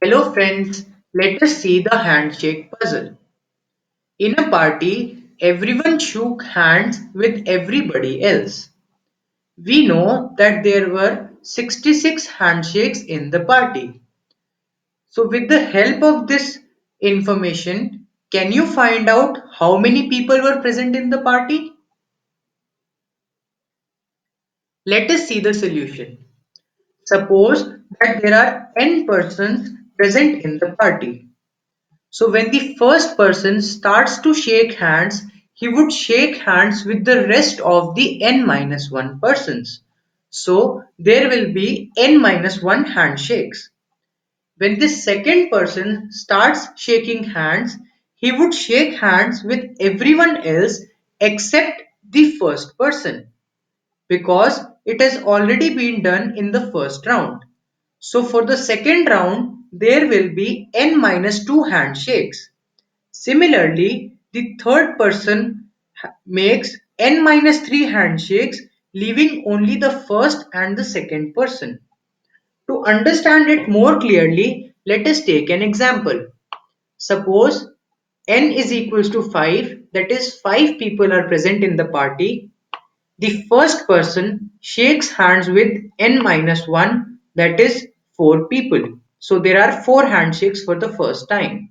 Hello friends, let us see the handshake puzzle. In a party, everyone shook hands with everybody else. We know that there were 66 handshakes in the party. So with the help of this information, can you find out how many people were present in the party? Let us see the solution. Suppose that there are n persons present in the party. So when the first person starts to shake hands, he would shake hands with the rest of the n minus 1 persons. So there will be n minus 1 handshakes. When the second person starts shaking hands, he would shake hands with everyone else except the first person because it has already been done in the first round. So for the second round, there will be n minus 2 handshakes. Similarly, the third person makes n minus 3 handshakes, leaving only the first and the second person. To understand it more clearly, let us take an example. Suppose n is equals to 5, that is 5 people are present in the party. The first person shakes hands with n minus 1, that is 4 people. So there are 4 handshakes for the first time.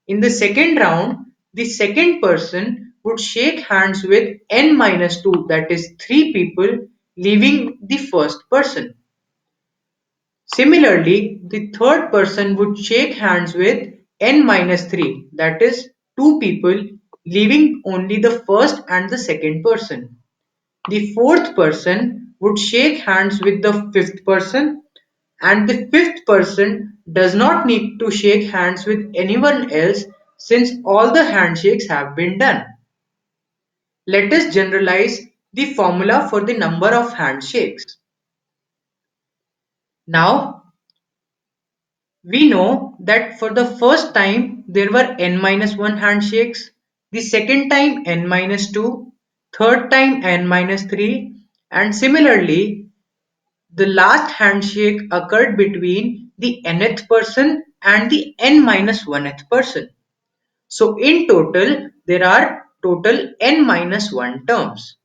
In the second round, the second person would shake hands with n minus 2, that is 3 people, leaving the first person. Similarly, the third person would shake hands with n minus 3, that is 2 people, leaving only the first and the second person. The fourth person would shake hands with the fifth person, and the fifth person does not need to shake hands with anyone else since all the handshakes have been done. Let us generalize the formula for the number of handshakes. Now, we know that for the first time there were n minus 1 handshakes, the second time n minus 2, third time n minus 3, and similarly the last handshake occurred between the nth person and the n minus 1th person. So in total, there are total n minus 1 terms.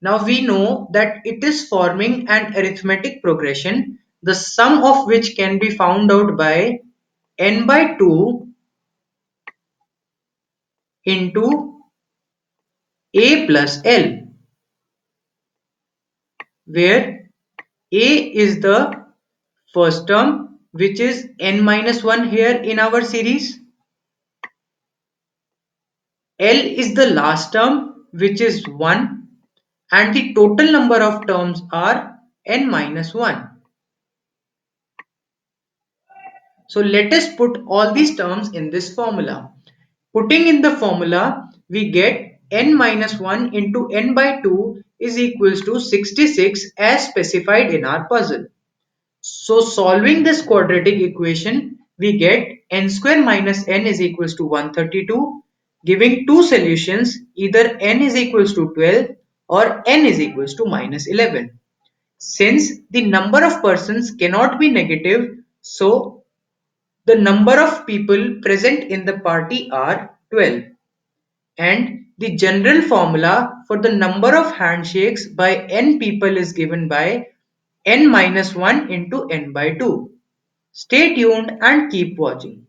Now we know that it is forming an arithmetic progression, the sum of which can be found out by n by 2 into a plus l, where a is the first term, which is n minus 1 here in our series. L is the last term, which is 1, and the total number of terms are n minus 1. So let us put all these terms in this formula. Putting in the formula, we get n minus 1 into n by 2 is equals to 66 as specified in our puzzle. So solving this quadratic equation, we get n square minus n is equals to 132, giving two solutions, either n is equals to 12 or n is equals to minus 11. Since the number of persons cannot be negative, so the number of people present in the party are 12. And the general formula for the number of handshakes by n people is given by n minus 1 into n by 2. Stay tuned and keep watching.